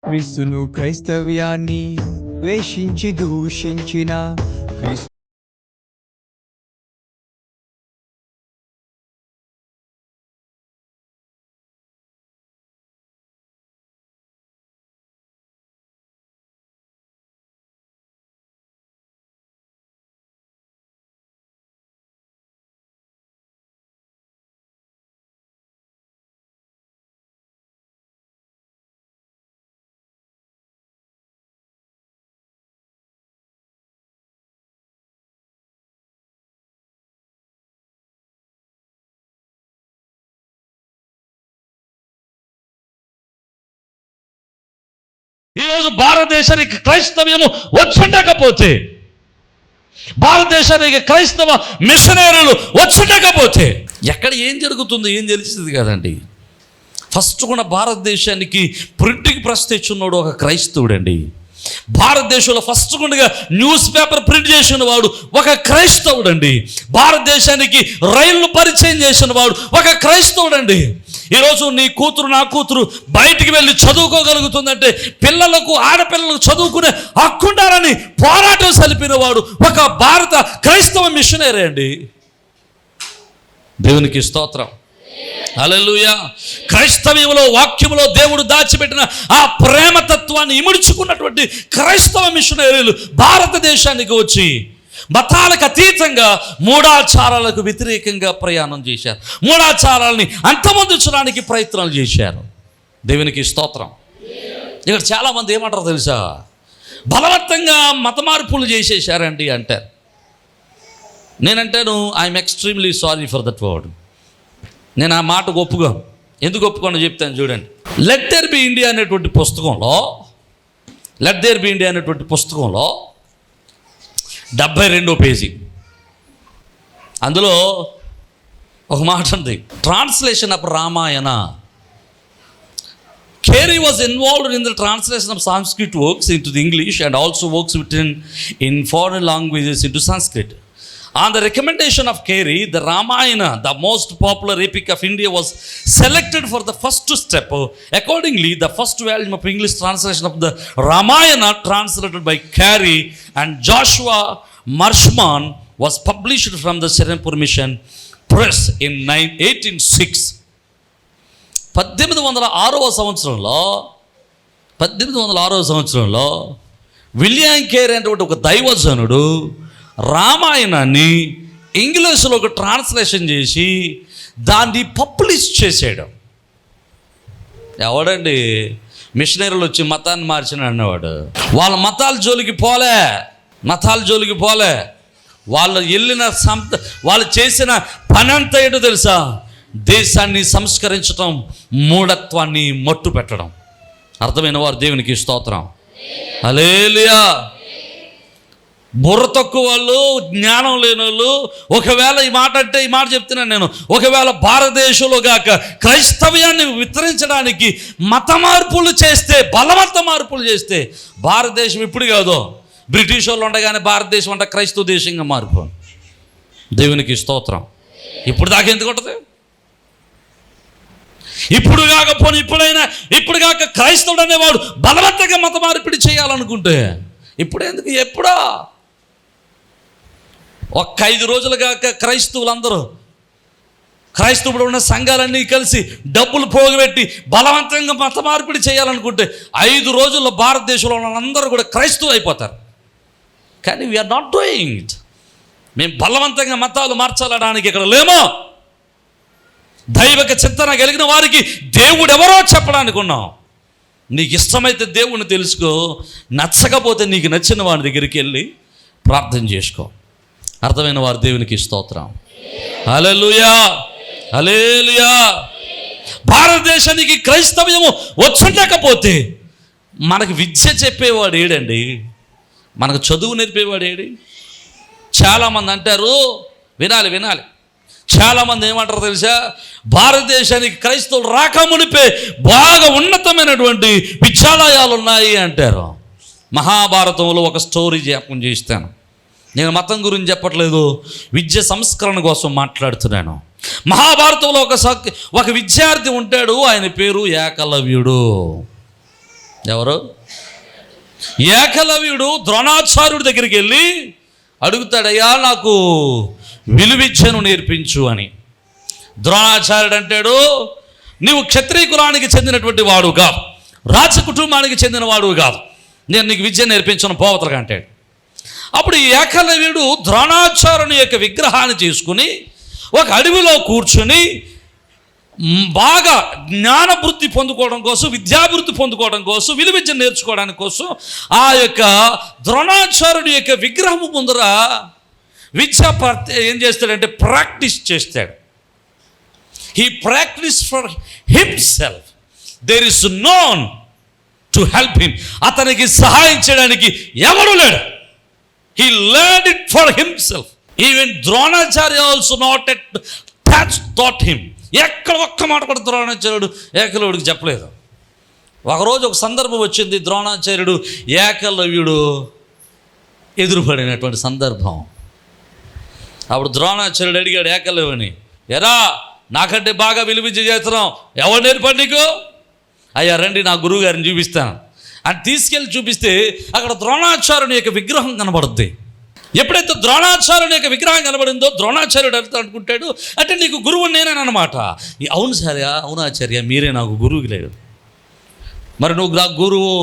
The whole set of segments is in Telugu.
క్రీస్తును క్రైస్తవ్యాన్ని ద్వేషించి దూషించిన క్రీస్తు ఈరోజు భారతదేశానికి క్రైస్తవ్యము వచ్చుండకపోతే, భారతదేశానికి క్రైస్తవ మిషనరీలు వచ్చుండకపోతే ఎక్కడ ఏం జరుగుతుందో ఏం తెలిసింది కదండి. ఫస్ట్ కూడా భారతదేశానికి ప్రింటింగ్ ప్రెస్ తెచ్చున్నాడు ఒక క్రైస్తవుడండి. భారతదేశంలో ఫస్ట్ గుండగా న్యూస్ పేపర్ ప్రింట్ చేసిన వాడు ఒక క్రైస్తవుడండి. భారతదేశానికి రైళ్లు పరిచయం చేసిన వాడు ఒక క్రైస్తవుడండి. ఈరోజు నీ కూతురు నా కూతురు బయటికి వెళ్ళి చదువుకోగలుగుతుందంటే పిల్లలకు ఆడపిల్లలకు చదువుకునే హక్కుండాలని పోరాటం సలిపిన వాడు ఒక భారత క్రైస్తవ మిషనరీ అండి. దేవునికి స్తోత్రం, హల్లెలూయా. క్రైస్తవ్యంలో వాక్యంలో దేవుడు దాచిపెట్టిన ఆ ప్రేమతత్వాన్ని ఇముడ్చుకున్నటువంటి క్రైస్తవ మిషనరీలు భారతదేశానికి వచ్చి మతాలకు అతీతంగా మూఢాచారాలకు వ్యతిరేకంగా ప్రయాణం చేశారు. మూఢాచారాలని అంతమొందించడానికి ప్రయత్నాలు చేశారు. దేవునికి స్తోత్రం. ఇక్కడ చాలామంది ఏమంటారు తెలుసా, బలవంతంగా మత మార్పులు చేసేసారండి అంటారు. నేనంటాను I'm extremely sorry for that word. నేను ఆ మాటకు ఒప్పుకోను. ఎందుకు ఒప్పుకోను చెప్తాను చూడండి. లెట్ దేర్ బి ఇండియా అనేటువంటి పుస్తకంలో 72వ పేజీ అందులో ఒక మాట ఉంది, translation of Ramayana. Carey was involved in the translation of Sanskrit works into the English and also works written in foreign languages into Sanskrit. On the recommendation of Carey, the Ramayana, the most popular epic of India, was selected for the first step. Accordingly, the first volume of English translation of the Ramayana, translated by Carey and Joshua Marshman, was published from the Serampur Mission Press in 1806. 1806వ సంవత్సరంలో విలియం కేరీ అనేటువంటి ఒక దైవజనుడు రామాయణాన్ని ఇంగ్లీష్లో ఒక ట్రాన్స్లేషన్ చేసి దాన్ని పబ్లిష్ చేసాడు. ఎవడండి మిషనరీలు వచ్చి మతాన్ని మార్చిన అన్నవాడు. వాళ్ళ మతాల జోలికి పోలే. వాళ్ళు వెళ్ళిన వాళ్ళు చేసిన పని అంతా ఏంటో తెలుసా, దేశాన్ని సంస్కరించడం, మూఢత్వాన్ని మట్టు పెట్టడం. అర్థమైన వారు దేవునికి స్తోత్రం, హల్లెలూయా. బుర్ర తక్కువ వాళ్ళు, జ్ఞానం లేని వాళ్ళు ఒకవేళ ఈ మాట చెప్తున్నాను నేను, ఒకవేళ భారతదేశంలో గాక క్రైస్తవ్యాన్ని విస్తరించడానికి మత మార్పులు చేస్తే, బలవంత మార్పులు చేస్తే భారతదేశం ఇప్పుడు కాదు, బ్రిటిష్ వాళ్ళు ఉండగానే భారతదేశం అంటే క్రైస్తవ దేశంగా మార్పు. దేవునికి స్తోత్రం. ఇప్పుడు దాకా ఎందుకు ఉంటుంది? ఇప్పుడు కాక క్రైస్తవుడు అనేవాడు బలవంతంగా మత మార్పిడి చేయాలనుకుంటే ఇప్పుడెందుకు? ఎప్పుడో ఒక్క 5 రోజులు కాక క్రైస్తవుడు ఉన్న సంఘాలన్నీ కలిసి డబ్బులు పోగబెట్టి బలవంతంగా మత మార్పిడి చేయాలనుకుంటే 5 రోజుల్లో భారతదేశంలో ఉన్న అందరూ కూడా క్రైస్తవులు అయిపోతారు. కానీ వీఆర్ నాట్ డూయింగ్ ఇట్. మేము బలవంతంగా మతాలు మార్చాలడానికి ఇక్కడ లేమో. దైవిక చింతన కలిగిన వారికి దేవుడు ఎవరో చెప్పడానికి ఉన్నాం. నీకు ఇష్టమైతే దేవుణ్ణి తెలుసుకో, నచ్చకపోతే నీకు నచ్చిన వాడి దగ్గరికి వెళ్ళి ప్రార్థన చేసుకో. అర్థమైన వారు దేవునికి స్తోత్రం, హల్లెలూయా, హల్లెలూయా. భారతదేశానికి క్రైస్తవ్యము వచ్చుండకపోతే మనకు విద్య చెప్పేవాడు ఏడండి, మనకు చదువు నేర్పేవాడు ఏడి? చాలామంది అంటారు, వినాలి, చాలామంది ఏమంటారు తెలుసా, భారతదేశానికి క్రైస్తవులు రాకమునిపే బాగా ఉన్నతమైనటువంటి విద్యాలయాలు ఉన్నాయి అంటారు. మహాభారతంలో ఒక స్టోరీ జ్ఞాపకం చేస్తాను. నేను మతం గురించి చెప్పట్లేదు, విద్య సంస్కరణ కోసం మాట్లాడుతున్నాను. మహాభారతంలో ఒక విద్యార్థి ఉంటాడు, ఆయన పేరు ఏకలవ్యుడు. ఎవరు? ఏకలవ్యుడు ద్రోణాచార్యుడి దగ్గరికి వెళ్ళి అడుగుతాడు, అయ్యా నాకు విలువిద్యను నేర్పించు అని. ద్రోణాచార్యుడు అంటాడు, నీవు క్షత్రియ కులానికి చెందినటువంటి వాడు కాదు, రాజ కుటుంబానికి చెందిన వాడు కాదు, నేను నీకు విద్య నేర్పించను, పోవతలుగా అంటాడు. అప్పుడు ఈ ఏకలవ్యుడు ద్రోణాచార్యుని యొక్క విగ్రహాన్ని తీసుకుని ఒక అడవిలో కూర్చుని బాగా జ్ఞానవృద్ధి పొందుకోవడం కోసం, విద్యాభివృద్ధి పొందుకోవడం కోసం, విలువిద్య నేర్చుకోవడానికి కోసం ఆ యొక్క ద్రోణాచార్యుని యొక్క విగ్రహం ముందర విద్య ఏం చేస్తాడంటే ప్రాక్టీస్ చేస్తాడు. He practice for himself, there is none to help him. అతనికి సహాయం చేయడానికి ఎవరు లేడు. He learned it for himself. Even Dronacharya also not taught him. ఎక్కడ ఒక్క మాట కూడా ద్రోణాచార్యుడు ఏకలవ్యుడికి చెప్పలేదు. ఒకరోజు ఒక సందర్భం వచ్చింది, ద్రోణాచార్యుడు ఏకలవ్యుడు ఎదురుపడినటువంటి సందర్భం. అప్పుడు ద్రోణాచార్యుడు అడిగాడు ఏకలవ్యుని, ఎరా నాకంటే బాగా విలువిద్య చేస్తున్నావు, ఎవరు నేర్పడి నీకు? అయ్యా రండి నా గురువు గారిని చూపిస్తాను అని తీసుకెళ్ళి చూపిస్తే అక్కడ ద్రోణాచార్యుని యొక్క విగ్రహం కనబడుద్ది. ఎప్పుడైతే ద్రోణాచార్యుని యొక్క విగ్రహం కనబడిందో ద్రోణాచార్యుడు అనుకుంటాడు, అంటే నీకు గురువు నేనేనమాట. అవును సరే, అవునాచార్య మీరే నాకు గురువుకి లేదు. మరి నువ్వు నాకు గురువు,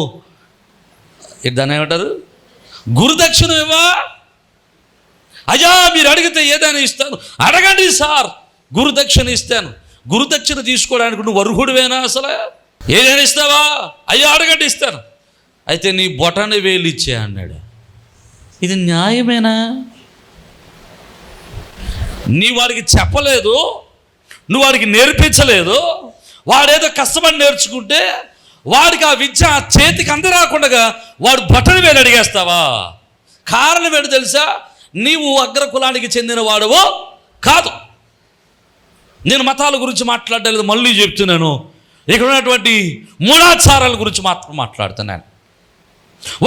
దాన్ని ఏమంటారు, గురుదక్షిణ ఇవ్వా? అయ్యా మీరు అడిగితే ఏదైనా ఇస్తాను. అడగండి సార్, గురుదక్షిణ ఇస్తాను. గురుదక్షిణ తీసుకోవడానికి నువ్వు అర్హుడివేనా? అసలు ఏదైనా ఇస్తావా? అయ్యా అడగండి ఇస్తాను. అయితే నీ బొటన వేలు ఇచ్చే అన్నాడు. ఇది న్యాయమేనా? నీ వాడికి చెప్పలేదు, నువ్వు వాడికి నేర్పించలేదు, వాడేదో కష్టపడి నేర్చుకుంటే వాడికి ఆ విద్య చేతికి అందరాకుండా వాడు బటన్ వేలు అడిగేస్తావా? కారణం ఏంటో తెలుసా? నీవు అగ్రకులానికి చెందిన వాడవో కాదు. నేను మతాల గురించి మాట్లాడలేదు, మళ్ళీ చెప్తున్నాను. ఇక్కడ ఉన్నటువంటి మూఢాచారాల గురించి మాత్రం మాట్లాడుతున్నాను.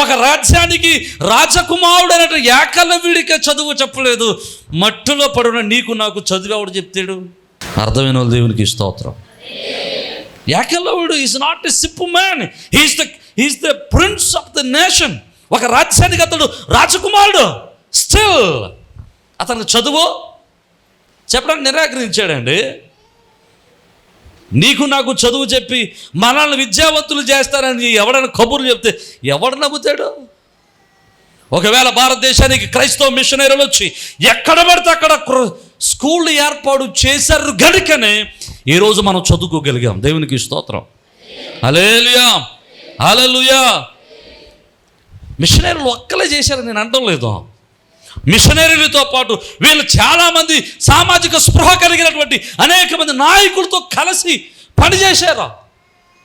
ఒక రాజ్యానికి రాజకుమారుడు అనేటువంటి ఏకలవ్యుడికే చదువు చెప్పలేదు, మట్టిలో పడున్న నీకు నాకు చదువు ఎవడు చెప్తాడు? అర్థమైన వాళ్ళు దేవునికి స్తోత్రం. ఏకలవ్యుడు is not a simple man, he's the prince of the nation. ఒక రాజ్యానికి అతడు రాజకుమారుడు. స్టిల్ అతను చదువు చెప్పడానికి నిరాకరించాడండి. నీకు నాకు చదువు చెప్పి మనల్ని విద్యావంతులు చేస్తారని ఎవడైనా కబుర్లు చెప్తే ఎవడు నమ్ముతాడు? ఒకవేళ భారతదేశానికి క్రైస్తవ మిషనరీలు వచ్చి ఎక్కడ పడితే అక్కడ స్కూళ్ళు ఏర్పాటు చేశారు గనుకనే ఈరోజు మనం చదువుకోగలిగాం. దేవునికి స్తోత్రం. హల్లెలూయా, హల్లెలూయా. మిషనరీలు ఒక్కలే చేశారని నేను అనడం లేదు. మిషనరీలతో పాటు వీళ్ళు చాలామంది సామాజిక స్పృహ కలిగినటువంటి అనేక మంది నాయకులతో కలిసి పనిచేశారు.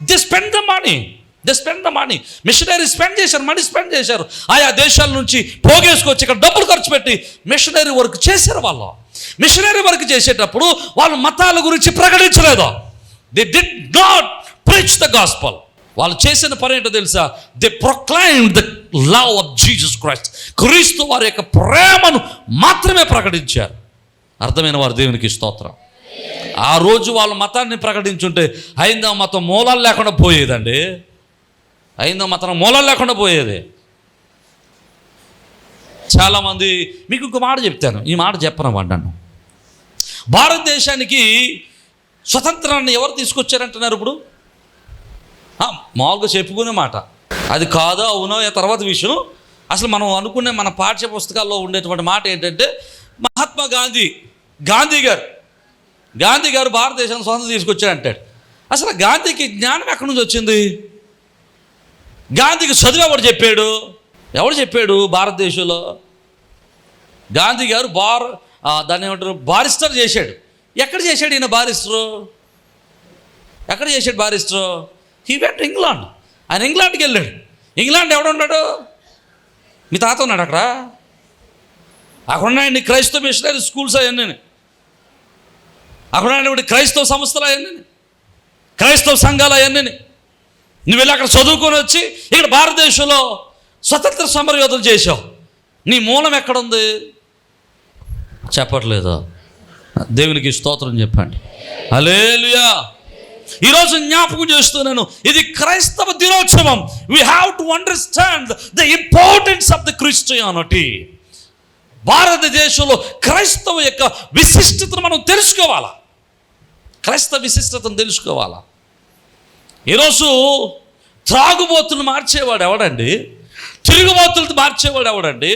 They spend the money. Missionary spend చేశారు, మనీ స్పెండ్ చేశారు. ఆయా దేశాల నుంచి పోగేసుకొచ్చి ఇక్కడ డబ్బులు ఖర్చు పెట్టి మిషనరీ వర్క్ చేశారు. వాళ్ళు మిషనరీ వర్క్ చేసేటప్పుడు వాళ్ళు మతాల గురించి ప్రకటించలేదు. They did not preach the gospel. వాళ్ళు చేసిన పని ఏంటో తెలుసా? They proclaimed the love of Jesus Christ. క్రీస్తు వారి యొక్క ప్రేమను మాత్రమే ప్రకటించారు. అర్థమైన వారు దేవునికి స్తోత్రం. ఆ రోజు వాళ్ళ మతాన్ని ప్రకటించుంటే హైందవ మతం మూలాలు లేకుండా పోయేదండి. హైందవ మతం మూలాలు లేకుండా పోయేది. చాలామంది మీకు ఇంకో మాట చెప్తాను, ఈ మాట చెప్పను వాడినాను. భారతదేశానికి స్వతంత్రాన్ని ఎవరు తీసుకొచ్చారంటున్నారు? ఇప్పుడు మామూలుగా చెప్పుకునే మాట అది కాదో అవునో తర్వాత విషయం. అసలు మనం అనుకునే మన పాఠ్య పుస్తకాల్లో ఉండేటువంటి మాట ఏంటంటే మహాత్మా గాంధీ గారు భారతదేశాన్ని స్వతంత్రం తీసుకొచ్చాడంటాడు. అసలు గాంధీకి జ్ఞానం ఎక్కడి నుంచి వచ్చింది? గాంధీకి చదువు ఎవడు చెప్పాడు భారతదేశంలో? గాంధీ గారు దాన్ని ఏమంటారు, బారిస్టర్ చేశాడు. ఎక్కడ చేశాడు ఈయన బారిస్టరు? ఎక్కడ చేశాడు బారిస్టరు? He went England. ఆయన ఇంగ్లాండ్కి వెళ్ళాడు. ఇంగ్లాండ్ ఎవడున్నాడు? మీ తాత ఉన్నాడు అక్కడ. అక్కడ ఉన్నాయండి క్రైస్తవ మిషనరీ స్కూల్స్ అవన్నీ, అక్కడ ఉన్నాయండి క్రైస్తవ సంస్థలు అవన్నీ, క్రైస్తవ సంఘాలు అవన్నీ. నువ్వు వెళ్ళి అక్కడ చదువుకొని వచ్చి ఇక్కడ భారతదేశంలో స్వతంత్ర సమరయోధులు చేశావు. నీ మూలం ఎక్కడుంది? చెప్పట్లేదు. దేవునికి స్తోత్రం చెప్పండి. హల్లెలూయా. ఈరోజు జ్ఞాపకం చేస్తున్నాను, ఇది క్రైస్తవ దినోత్సవం. We have to understand the importance of the Christianity. భారతదేశంలో క్రైస్తవ యొక్క విశిష్టతను మనం తెలుసుకోవాలా, క్రైస్తవ విశిష్టతను తెలుసుకోవాలా. ఈరోజు త్రాగుబోతులు మార్చేవాడు ఎవడండి? తిరుగుబోతులు మార్చేవాడు ఎవడండి?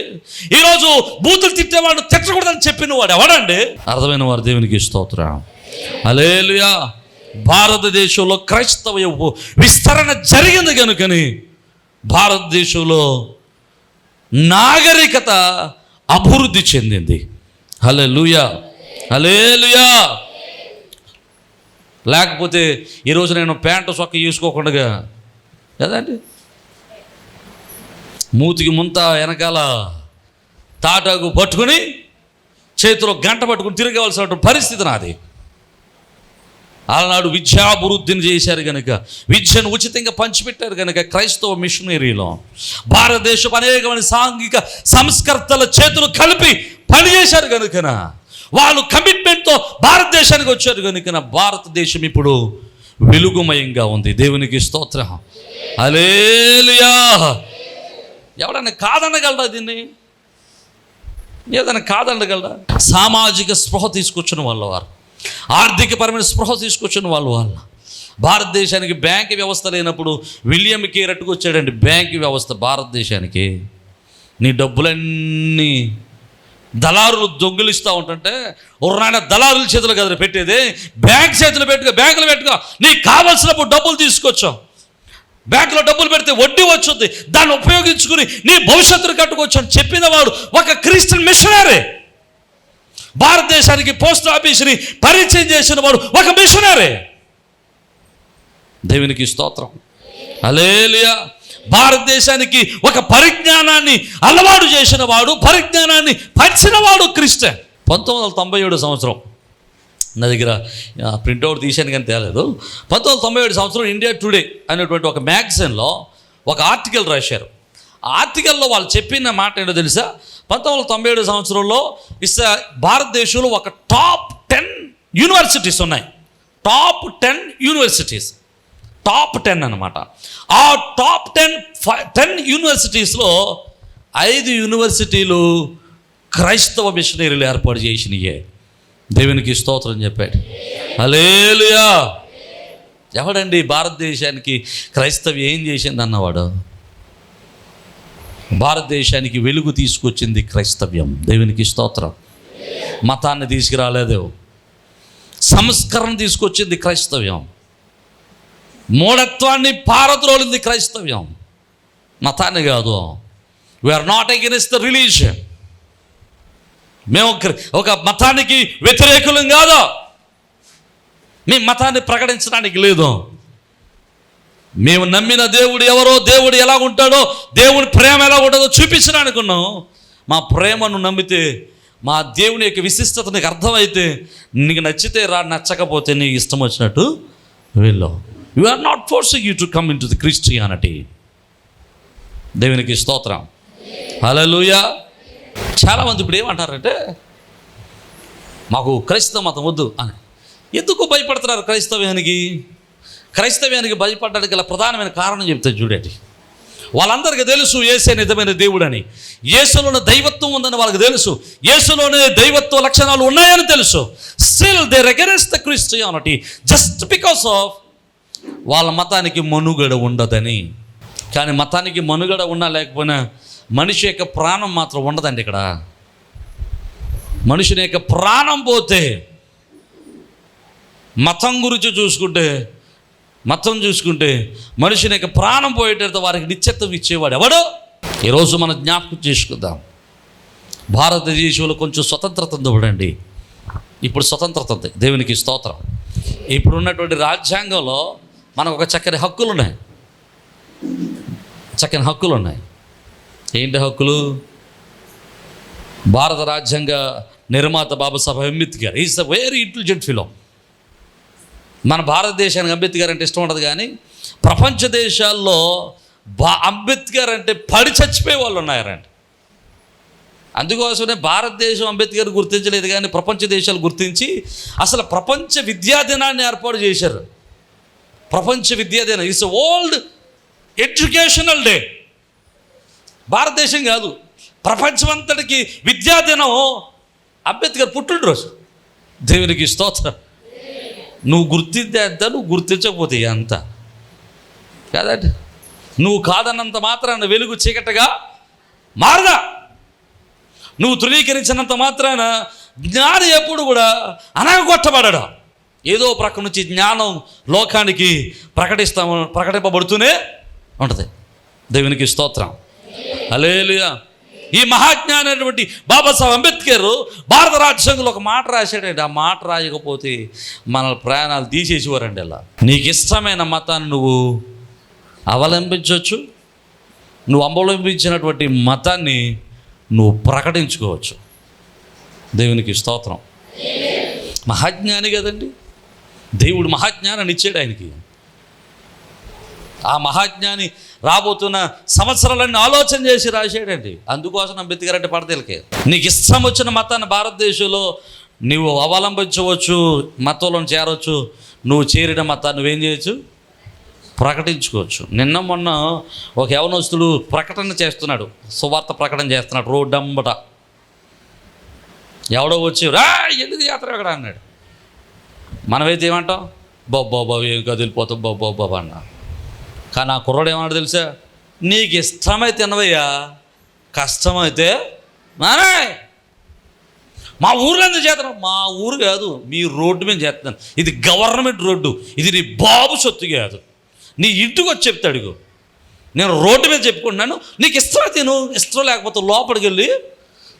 ఈరోజు బూతులు తిట్టేవాడు తిట్టకూడదని చెప్పిన వాడు ఎవడండి? అర్థమైన వారు దేవునికి స్తోత్రం. హల్లెలూయా. భారతదేశంలో క్రైస్తవ విస్తరణ జరిగింది కనుకని భారతదేశంలో నాగరికత అభివృద్ధి చెందింది. హల్లెలూయా, హల్లెలూయా. లేకపోతే ఈరోజు నేను ప్యాంటు సొక్క వేసుకోకుండా కదండి, మూతికి ముంత వెనకాల తాటాకు పట్టుకుని చేతిలో గంట పట్టుకుని తిరగవలసిన పరిస్థితి నాది. ఆనాడు విద్యాభివృద్ధిని చేశారు కనుక, విద్యను ఉచితంగా పంచిపెట్టారు కనుక క్రైస్తవ మిషనరీలో భారతదేశపు అనేకమైన సాంఘిక సంస్కర్తల చేతులు కలిపి పనిచేశారు కనుకన, వాళ్ళు కమిట్మెంట్తో భారతదేశానికి వచ్చారు కనుక భారతదేశం ఇప్పుడు వెలుగుమయంగా ఉంది. దేవునికి స్తోత్రం. హల్లెలూయా. ఎవడన్నా కాదనగలరా దీన్ని? ఏదైనా కాదనగలరా? సామాజిక స్పృహ తీసుకొచ్చిన వాళ్ళు వారు, ఆర్థికపరమైన స్పృహ తీసుకొచ్చిన వాళ్ళు. భారతదేశానికి బ్యాంక్ వ్యవస్థ లేనప్పుడు విలియం కేరట్కు వచ్చాడండి బ్యాంక్ వ్యవస్థ భారతదేశానికి. నీ డబ్బులన్నీ దళారులు దొంగిలిస్తూ ఉంటుంటే, నాయన దళారుల చేతులు కదా పెట్టేది, బ్యాంక్ చేతులు పెట్టుకో, బ్యాంకులు పెట్టుకో, నీకు కావాల్సినప్పుడు డబ్బులు తీసుకొచ్చావు, బ్యాంకులో డబ్బులు పెడితే వడ్డీ వచ్చుద్ది, దాన్ని ఉపయోగించుకుని నీ భవిష్యత్తును కట్టుకోవచ్చు అని చెప్పిన వాడు ఒక క్రిస్టియన్ మిషనరీ. భారతదేశానికి పోస్ట్ ఆఫీస్ని పరిచయం చేసిన వాడు ఒక మిషనరీ. దేవునికి స్తోత్రం. హల్లెలూయా. భారతదేశానికి ఒక పరిజ్ఞానాన్ని అలవాటు చేసిన వాడు, పరిజ్ఞానాన్ని పంచిన వాడు క్రిస్టియన్. 1997 సంవత్సరం, నా దగ్గర ప్రింట్అవుట్ తీసాను కానీ తేలేదు. 1997 సంవత్సరం ఇండియా టుడే అనేటువంటి ఒక మ్యాగజైన్లో ఒక ఆర్టికల్ రాశారు. ఆ ఆర్టికల్లో వాళ్ళు చెప్పిన మాట ఏంటో తెలుసా? 1997 సంవత్సరంలో భారతదేశంలో ఒక టాప్ 10 యూనివర్సిటీస్ ఉన్నాయి. టాప్ 10 యూనివర్సిటీస్, టాప్ 10 అనమాట. ఆ టాప్ 10 యూనివర్సిటీస్లో 5 యూనివర్సిటీలు క్రైస్తవ మిషనరీలు ఏర్పాటు చేసినాయే. దేవునికి స్తోత్రం చెప్పాడు. హల్లెలూయా. ఎవడండి భారతదేశానికి క్రైస్తవం ఏం చేసింది అన్నవాడు? భారతదేశానికి వెలుగు తీసుకొచ్చింది క్రైస్తవ్యం. దేవునికి స్తోత్రం. మతాన్ని తీసుకురాలేదు, సంస్కరణ తీసుకొచ్చింది క్రైస్తవ్యం. మూఢత్వాన్ని పారద్రోలింది క్రైస్తవ్యం, మతాన్ని కాదు. We are not against the religion. మేము ఒక మతానికి వ్యతిరేకులం కాదు, మేము మతాన్ని ప్రకటించడానికి లేదు. మేము నమ్మిన దేవుడు ఎవరో, దేవుడు ఎలా ఉంటాడో, దేవుడి ప్రేమ ఎలా ఉంటుందో చూపించడానికి ఉన్నాం. మా ప్రేమను నమ్మితే, మా దేవుని యొక్క విశిష్టత నీకు అర్థమైతే, నీకు నచ్చితే రా, నచ్చకపోతే నీకు ఇష్టం వచ్చినట్టు వెళ్ళు. You are not forcing you to come into the Christianity. దేవునికి స్తోత్రం. హల్లెలూయా. చాలామంది ఇప్పుడు ఏమంటారంటే, మాకు క్రైస్తవ మతం వద్దు అని. ఎందుకు భయపడుతున్నారు క్రైస్తవ్యానికి? క్రైస్తవ్యానికి భయపడడానికి గల ప్రధానమైన కారణం చెప్తే చూడండి. వాళ్ళందరికీ తెలుసు యేసే నిజమైన దేవుడని, యేసులోనే దైవత్వం ఉందని వాళ్ళకి తెలుసు, యేసులోనే దైవత్వ లక్షణాలు ఉన్నాయని తెలుసు. Still they are against the Christianity just because of వాళ్ళ మతానికి మనుగడ ఉండదని. కానీ మతానికి మనుగడ ఉన్నా లేకపోయినా మనిషి యొక్క ప్రాణం మాత్రం ఉండదండి. ఇక్కడ మనుషుని యొక్క ప్రాణం పోతే, మతం గురించి చూసుకుంటే మనుషుని యొక్క ప్రాణం పోయేటట్టు వారికి నిత్యత్వం ఇచ్చేవాడు ఎవడో? ఈరోజు మనం జ్ఞాపకం చేసుకుందాం. భారతదేశంలో కొంచెం స్వతంత్రత ఉందండి. ఇప్పుడు స్వతంత్రత ఉంది. దేవునికి స్తోత్రం. ఇప్పుడు ఉన్నటువంటి రాజ్యాంగంలో మనకు ఒక చక్కని హక్కులు ఉన్నాయి. ఏంటి హక్కులు? భారత రాజ్యాంగ నిర్మాత Babasaheb Ambedkar is a very intelligent fellow. మన భారతదేశానికి అంబేద్కర్ అంటే ఇష్టం ఉండదు, కానీ ప్రపంచ దేశాల్లో అంబేద్కర్ అంటే పడి చచ్చిపోయే వాళ్ళు ఉన్నారండి. అందుకోసమే భారతదేశం అంబేద్కర్ గుర్తించలేదు, కానీ ప్రపంచ దేశాలు గుర్తించి అసలు ప్రపంచ విద్యా దినాన్ని ఏర్పాటు చేశారు. ప్రపంచ విద్యా దినం. It's world educational day. భారతదేశం కాదు, ప్రపంచమంతటికి విద్యా దినం అంబేద్కర్ పుట్టినరోజు. దేవునికి స్తోత్రం. నువ్వు గుర్తింతే అంత, నువ్వు గుర్తించకపోతే అంత కాదండి. నువ్వు కాదన్నంత మాత్రాన వెలుగు చీకటిగా మారదా. నువ్వు తృణీకరించినంత మాత్రాన జ్ఞాని ఎప్పుడు కూడా అనగొట్టబడడా. ఏదో ప్రక్క నుంచి జ్ఞానం లోకానికి ప్రకటింపబడుతూనే ఉంటుంది. దేవునికి స్తోత్రం. హల్లెలూయా. ఈ మహాజ్ఞాని అయినటువంటి బాబాసాహెబ్ అంబేద్కర్ భారత రాజ్యాంగంలో ఒక మాట రాశాడండి. ఆ మాట రాయకపోతే మన ప్రాణాలు తీసేసేవారండి. అలా నీకు ఇష్టమైన మతాన్ని నువ్వు అవలంబించవచ్చు, నువ్వు అవలంబించినటువంటి మతాన్ని నువ్వు ప్రకటించుకోవచ్చు. దేవునికి స్తోత్రం. మహాజ్ఞాని కదండి, దేవుడు మహాజ్ఞానాన్ని ఇచ్చాడు ఆయనకి. ఆ మహాజ్ఞాని రాబోతున్న సంవత్సరాలన్నీ ఆలోచన చేసి రాశాడండి. అందుకోసం అంబేద్కర్ అంటే పడతలకే. నీకు ఇష్టం వచ్చిన మతాన్ని భారతదేశంలో నువ్వు అవలంబించవచ్చు, మతంలో చేరవచ్చు. నువ్వు చేరిన మతాన్ని నువ్వేం చేయొచ్చు, ప్రకటించుకోవచ్చు. నిన్న మొన్న ఒక యవనస్తుడు ప్రకటన చేస్తున్నాడు, సువార్త ప్రకటన చేస్తున్నాడు రోడ్డంబట. ఎవడో వచ్చి రా ఎందుకు యాత్ర ఎక్కడ అన్నాడు. మనమైతే ఏమంటాం, బాబా ఏం కదిలిపోతాం బాబా అన్నా. కానీ ఆ కుర్రాడు ఏమన్నాడు తెలుసా, నీకు ఇష్టమైతే తినవయ్యా, కష్టమైతే నానే. మా ఊర్లో ఎందుకు చేస్తున్నాం? మా ఊరు కాదు, మీ రోడ్డు మీద చేస్తున్నాను. ఇది గవర్నమెంట్ రోడ్డు, ఇది నీ బాబు సొత్తు కాదు. నీ ఇంటికి వచ్చి చెప్తాడు, నేను రోడ్డు మీద చెప్పుకుంటున్నాను, నీకు ఇష్టమైతే తిను, ఇష్టం లేకపోతే లోపలికి వెళ్ళి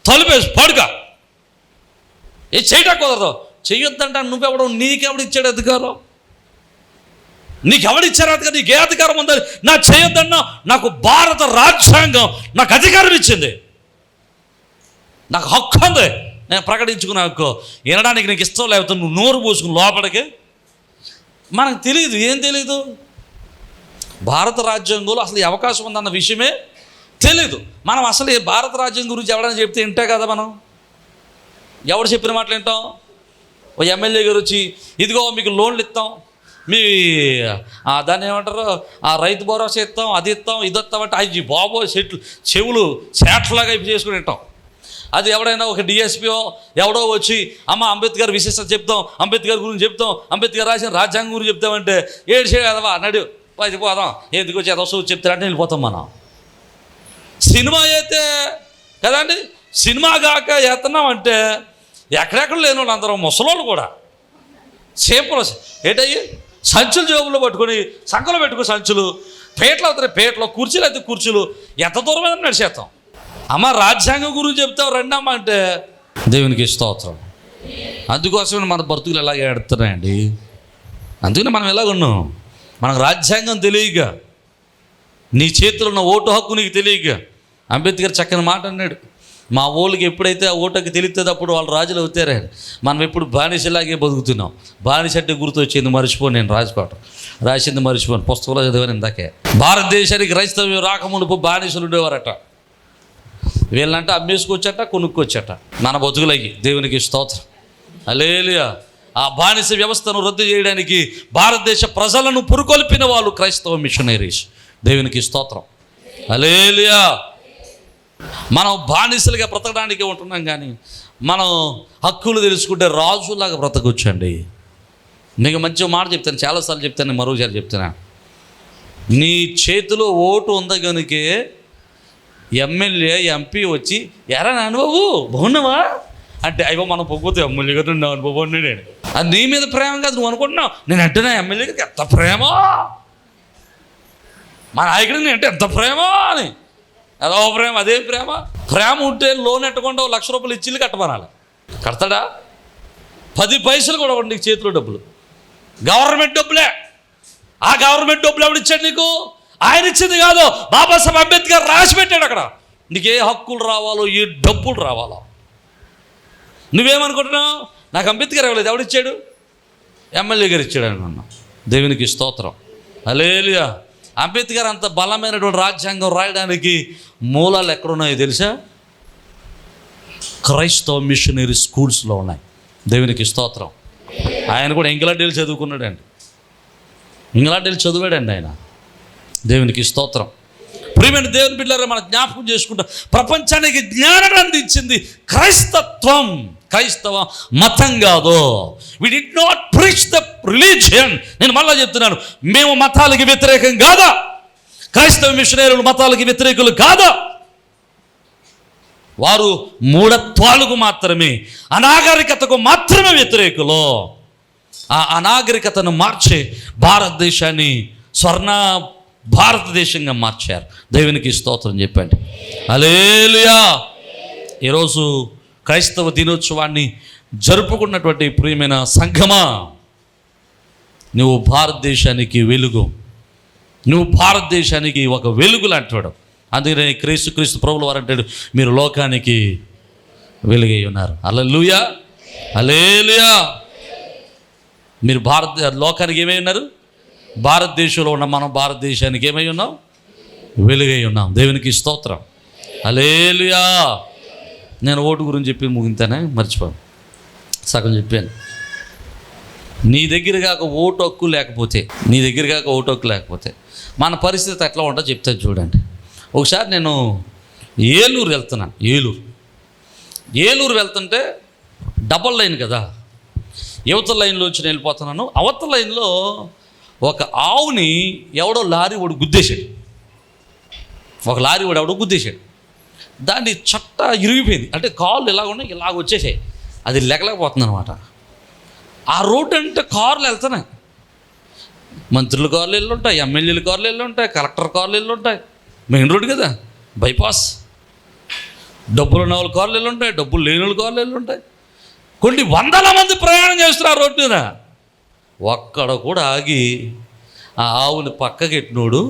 తలుపేసి పడుక. ఏ చేయటం కుదరదు, చెయ్యొద్దంట. నువ్వెవడో, నీకెవడు ఇచ్చాడు అధికారం? నీకెవడిచ్చారు అధికారం? నీకు ఏ అధికారం ఉందని నా చేయొద్దన్నా? నాకు భారత రాజ్యాంగం నాకు అధికారం ఇచ్చింది, నాకు హక్కు ఉంది, నేను ప్రకటించుకున్న హక్కు. వినడానికి నీకు ఇష్టం లేకపోతే నువ్వు నోరు పోసుకుని లోపలికి. మనకు తెలియదు, ఏం తెలీదు. భారత రాజ్యాంగంలో అసలు ఈ అవకాశం ఉందన్న విషయమే తెలీదు. మనం అసలు ఈ భారత రాజ్యాంగం గురించి ఎవరైనా చెప్తే వింటే కదా మనం. ఎవరు చెప్పిన మాటలు వింటాం? ఓ ఎమ్మెల్యే గారు వచ్చి ఇదిగో మీకు లోన్లు ఇస్తాం, మీ దాన్ని ఏమంటారు, ఆ రైతు భరోసా ఇస్తాం, అది ఇస్తాం, ఇది ఇస్తామంటే అది బాబో చెవులు చేట్లాగా చేసుకుని వింటాం. అది ఎవడైనా ఒక డిఎస్పీఓ ఎవడో వచ్చి అమ్మ అంబేద్కర్ విశిష్టత చెప్తాం, అంబేద్కర్ గురించి చెప్తాం, అంబేద్కర్ రాసిన రాజ్యాంగం గురించి చెప్తామంటే ఏడు చేయదవా నడు పది పోదాం, ఎందుకు వచ్చి అదొస్తూ చెప్తారంటే వెళ్ళిపోతాం మనం. సినిమా అయితే కదండి, సినిమా కాక ఎత్తన్నామంటే ఎక్కడెక్కడ లేని వాళ్ళు అందరూ ముసలోళ్ళు కూడా చేపలు ఏంటయ్యి సంచులు జోబుల్లో పట్టుకొని, సంకలో పెట్టుకుని సంచులు, పేటలు అవుతాయి పేటలో, కుర్చీలు అయితే కుర్చీలు, ఎంత దూరం మీద నడిచేస్తాం. అమ్మ రాజ్యాంగం గురించి చెప్తావు రండి అమ్మ అంటే దేవునికి స్తోత్రం. అందుకోసమే మన బ్రతుకులు ఎలాగ ఏడుతున్నాయండి. అందుకని మనం ఎలాగున్నాం, మనకు రాజ్యాంగం తెలియక, నీ చేతిలో ఉన్న ఓటు హక్కు నీకు తెలియక. అంబేద్కర్ చక్కని మాట అన్నాడు, మా ఊళ్ళకి ఎప్పుడైతే ఆ ఓటుకి తెలుస్తుంది అప్పుడు వాళ్ళు రాజులు అవుతారే. మనం ఎప్పుడు బానిసలాగే బతుకుతున్నాం. బానిస అంటే గుర్తు వచ్చింది, మర్చిపోను, నేను రాసుకోవటం రాసింది మర్చిపోను, పుస్తకంలో చదివాను ఇందాకే. భారతదేశానికి క్రైస్తవ్యం రాకమునుపు బానిసలు ఉండేవారట. వీళ్ళంటే అమ్మేసుకొచ్చట, కొనుక్కొచ్చట. మన బతుకులకి దేవునికి స్తోత్రం. హల్లెలూయా. ఆ బానిస వ్యవస్థను రద్దు చేయడానికి భారతదేశ ప్రజలను పురుకొల్పిన వాళ్ళు క్రైస్తవ మిషనరీస్. దేవునికి స్తోత్రం. హల్లెలూయా. మనం బానిసలుగా బ్రతకడానికి ఉంటున్నాం, కానీ మనం హక్కులు తెలుసుకుంటే రాజులాగా బ్రతకొచ్చండి. నీకు మంచి మాట చెప్తాను, చాలాసార్లు చెప్తాను, మరోసారి చెప్తున్నా. నీ చేతిలో ఓటు ఉంది కనుకే ఎమ్మెల్యే ఎంపీ వచ్చి ఎరా అనుభవు బాగున్నావా అంటే అయ్యో మనం పొగ్గితే ఎమ్మెల్యే గారు నా అనుభవం నేను. అది నీ మీద ప్రేమ కాదు, నువ్వు అనుకుంటున్నావు నేను అంటే నా ఎమ్మెల్యే గారికి ఎంత ప్రేమ, మా నాయకుడికి నేను అంటే ఎంత ప్రేమ అని. అదో ప్రేమ, అదే ప్రేమ. ప్రేమ ఉంటే లోన్ ఎట్టకుండా 1,00,000 రూపాయలు ఇచ్చిల్లు కట్టమనాలి. కడతాడా? 10 పైసలు కూడా నీకు చేతిలో డబ్బులు, గవర్నమెంట్ డబ్బులే. ఆ గవర్నమెంట్ డబ్బులు ఎవడిచ్చాడు నీకు? ఆయన ఇచ్చింది కాదు, బాబాసాహెబ్ అంబేద్కర్ రాసి పెట్టాడు అక్కడ. నీకు ఏ హక్కులు రావాలో, ఏ డబ్బులు రావాలో. నువ్వేమనుకుంటున్నావు? నాకు అంబేద్కర్ ఇవ్వలేదు, ఎవడిచ్చాడు? ఎమ్మెల్యే గారు ఇచ్చాడు అనుకున్నా. దేవునికి స్తోత్రం. హల్లెలూయా. అంబేద్కర్ అంత బలమైనటువంటి రాజ్యాంగం రాయడానికి మూలాలు ఎక్కడున్నాయో తెలుసా? క్రైస్తవ మిషనరీ స్కూల్స్లో ఉన్నాయి. దేవునికి స్తోత్రం. ఆయన కూడా ఇంగ్లాండ్ వెళ్ళి చదువుకున్నాడండి. ఇంగ్లాండ్ వెళ్ళి చదివాడండి ఆయన. దేవునికి స్తోత్రం. ప్రియమైన దేవుని బిడ్డలారా, మనం జ్ఞాపకం చేసుకుంటాం, ప్రపంచానికి జ్ఞానాన్ని అందించింది క్రైస్తత్వం, క్రైస్తవ మతం కాదు. We did not preach the religion. నేను మళ్ళా చెప్తున్నాను, మేము మతాలకి వ్యతిరేకం కాదా, క్రైస్తవ మిషనరీలు మతాలకి వ్యతిరేకులు కాదా. వారు మూఢత్వాలకు మాత్రమే, అనాగరికతకు మాత్రమే వ్యతిరేకులు. ఆ అనాగరికతను మార్చే భారతదేశాన్ని స్వర్ణ భారతదేశంగా మార్చారు. దేవునికి స్తోత్రం చెప్పండి. హల్లెలూయా. ఈరోజు క్రైస్తవ దినోత్సవాన్ని జరుపుకున్నటువంటి ప్రియమైన సంఘమా, నువ్వు భారతదేశానికి వెలుగు, నువ్వు భారతదేశానికి ఒక వెలుగు లాంటివాడు. అందుకనే క్రీస్తు ప్రభువుల వారు అంటాడు, మీరు లోకానికి వెలుగై ఉన్నారు. హల్లెలూయా, హల్లెలూయా. మీరు లోకానికి ఏమై ఉన్నారు? భారతదేశంలో ఉన్న మనం భారతదేశానికి ఏమై ఉన్నాం? వెలుగై ఉన్నాం. దేవునికి స్తోత్రం. హల్లెలూయా. నేను ఓటు గురించి చెప్పి ముగింతానే, మర్చిపోను, సగం చెప్పాను. నీ దగ్గర కాక ఓటు హక్కు లేకపోతే మన పరిస్థితి ఎట్లా ఉంటుందో చెప్తాను చూడండి. ఒకసారి నేను ఏలూరు వెళ్తున్నాను. ఏలూరు వెళ్తుంటే డబల్ లైన్ కదా, యువతల లైన్లోంచి నేను వెళ్ళిపోతున్నాను. అవతల లైన్లో ఒక ఆవుని ఎవడో లారీ వాడు గుద్దేశాడు. దాన్ని చట్ట ఇరిగిపోయింది. అంటే కాళ్ళు ఇలాగ ఉన్నాయి, ఇలాగ వచ్చేసాయి. అది లెగలేకపోతుంది అనమాట. ఆ రోడ్డు అంటే కార్లు వెళ్తున్నాయి, మంత్రుల కార్లు వెళ్ళి ఉంటాయి, ఎమ్మెల్యేల కార్లు వెళ్ళి ఉంటాయి, కలెక్టర్ కార్లు వెళ్ళి ఉంటాయి. మెయిన్ రోడ్డు కదా, బైపాస్. డబ్బులు ఉన్న వాళ్ళ కార్లు వెళ్ళి ఉంటాయి, డబ్బులు లేని వాళ్ళ కార్లు వెళ్ళి ఉంటాయి. కొన్ని వందల మంది ప్రయాణం చేస్తున్నారు రోడ్డు మీద. ఒక్కడ కూడా ఆగి ఆ ఆవుని పక్కకెట్టినోడు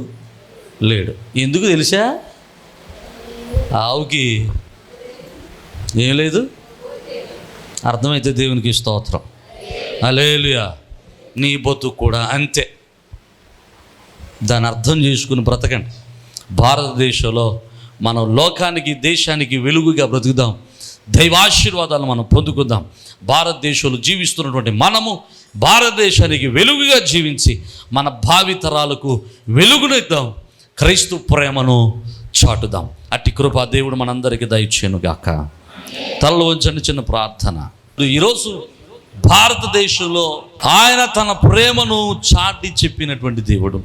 లేడు. ఎందుకు తెలుసా? ఆవుకి ఏం లేదు. అర్థమైతే దేవునికి స్తోత్రం. హల్లెలూయా. నీ బతుకు కూడా అంతే. దాన్ని అర్థం చేసుకుని బ్రతకండి. భారతదేశంలో మనం లోకానికి, దేశానికి వెలుగుగా బ్రతుకుదాం. దైవాశీర్వాదాలు మనం పొందుకుందాం. భారతదేశంలో జీవిస్తున్నటువంటి మనము భారతదేశానికి వెలుగుగా జీవించి మన భావితరాలకు వెలుగునిద్దాం. క్రీస్తు ప్రేమను చాటుదాం. అట్టి కృప దేవుడు మనందరికీ దయచేయునుగాక. తలలు వంచండి, చిన్న ప్రార్థన. ఈరోజు భారతదేశంలో ఆయన తన ప్రేమను చాటి చెప్పినటువంటి దేవుడు.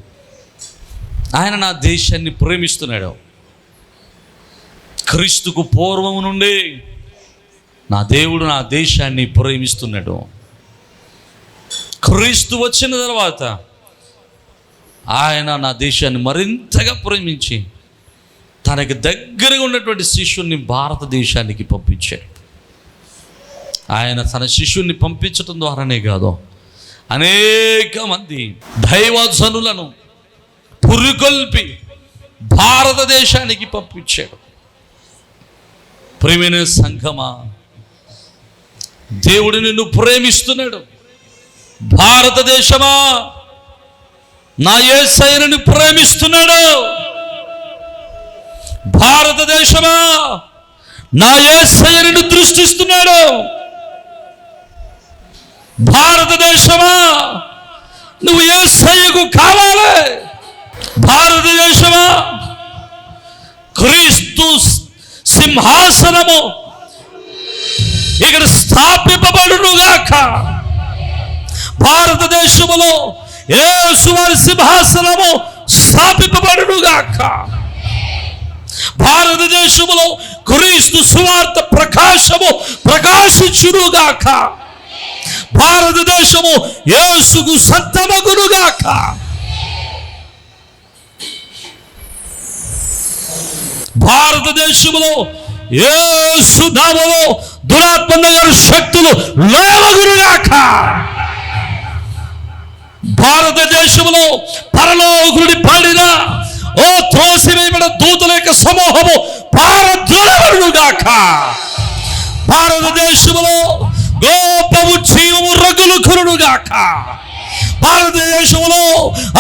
ఆయన నా దేశాన్ని ప్రేమిస్తున్నాడు. క్రీస్తుకు పూర్వం నుండి నా దేవుడు నా దేశాన్ని ప్రేమిస్తున్నాడు. క్రీస్తు వచ్చిన తర్వాత ఆయన నా దేశాన్ని మరింతగా ప్రేమించి తనకి దగ్గరగా ఉన్నటువంటి శిష్యుని భారతదేశానికి పంపించాడు. ఆయన తన శిష్యుని పంపించడం ద్వారానే కాదు, అనేక మంది దైవజనులను పురికొల్పి భారతదేశానికి పంపించాడు. ప్రియమైన సంఘమా, దేవుడు నిన్ను ప్రేమిస్తున్నాడు. భారతదేశమా, నా యేసయ్యను ప్రేమిస్తున్నాడు. భారతదేశమా, నా యేసయ్యను దృష్టిస్తున్నాడు. భారతదేశమా, నువ్వు యేసయ్యకు కావాలి. భారతదేశమా, క్రీస్తు సింహాసనము ఇక్కడ స్థాపింపబడునుగాక. భారతదేశములో యేసు వారి సింహాసనము స్థాపింపబడునుగాక. భారతదేశములో క్రీస్తు సువార్త ప్రకాశము ప్రకాశించునుగాక. భారతదేశము యేసుకు సత్తమగునుగాక. భారతదేశంలో యేసు నామములో దురాత్మ శక్తులు లేవగునుగాక. భారతదేశంలో పరలోకుడి పడిన ఓ త్రోసివేయబడిన దూతల యొక్క సమూహము పారద్రోలబడునుగాక. భారతదేశంలో గోపము జీవము రగులు కొనుగాక. భారతదేశంలో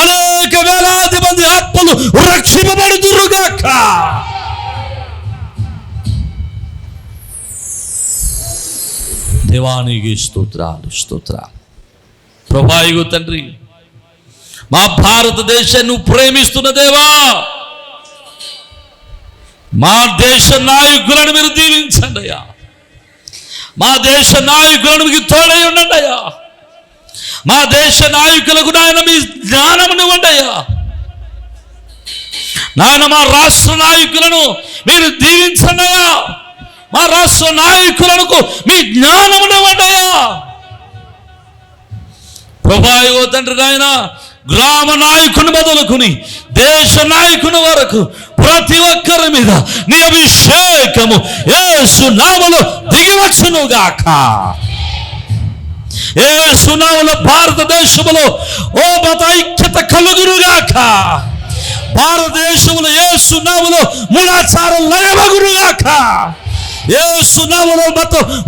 అనేక వేలాది మంది ఆత్మలు రక్షింపబడుదురుగాక. దేవానికి స్తోత్రాలు. ప్రభాయిగు తండ్రి, మా భారతదేశాన్ని నువ్వు ప్రేమిస్తున్న దేవా, మా దేశ నాయకులను మీరు దీవించండి అయ్యా. మా దేశ నాయకులను మీకు తోడై ఉండండి అయ్యా. మా దేశ నాయకులకు నాయన మీ జ్ఞానమునివ్వండి అయ్యా. నాయన మా రాష్ట్ర నాయకులను మీరు దీవించండి అయ్యా. మా రాష్ట్ర నాయకులకు మీ జ్ఞానమునివ్వండి అయ్యా. ప్రభాయో తండ్రి నాయన, గ్రామ నాయకుని మొదలుకుని దేశ నాయకుని వరకు ప్రతి ఒక్కరి మీద నీ అభిషేకము యేసు నామములో దిగివచ్చునుగాక. యేసు నామములో భారతదేశములో ఓ మత ఐక్యత కలుగునుగాక. భారతదేశంలో యేసు నామములో మూఢాచారం లయమగునుగాక. యేసు నామములో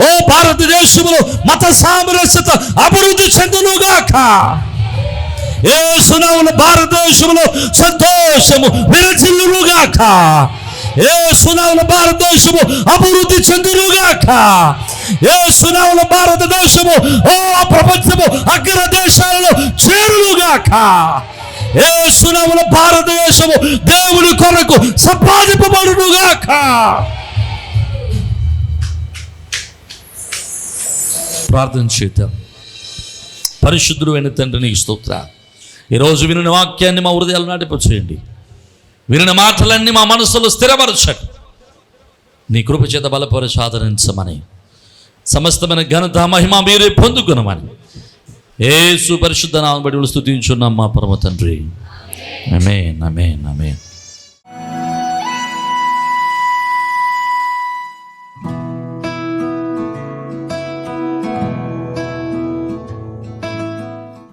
ఓ భారతదేశంలో మత సామరస్యత అభివృద్ధి చెందునుగాక. యేసు నామములో భారతదేశంలో సంతోషము విరచిల్లునుగాక. యేసు నామములో భారతదేశము అభివృద్ధి చెందునుగాక. యేసు నామములో భారతదేశము ఓ ప్రపంచము అగ్ర దేశాలలో చేరునుగాక. యేసు నామములో భారతదేశము దేవుని కొరకు సంపాదింపబడునుగాక. ప్రార్థన చేద్దాం. పరిశుద్ధుడు అయిన తండ్రి నీకు స్తోత్రాలు. ఈరోజు వినిన వాక్యాన్ని మా హృదయాలు నాటిపోచేయండి. వినిన మాటలన్నీ మా మనసులో స్థిరపరచండి. నీ కృప చేత బలపరిచి ఆదరించమని, సమస్తమైన ఘనత మహిమ మీరే పొందుకునమని యేసు పరిశుద్ధ నామమున బట్టి స్తుతించున్నాం మా పరమ తండ్రి. ఆమేన్, ఆమేన్, ఆమేన్.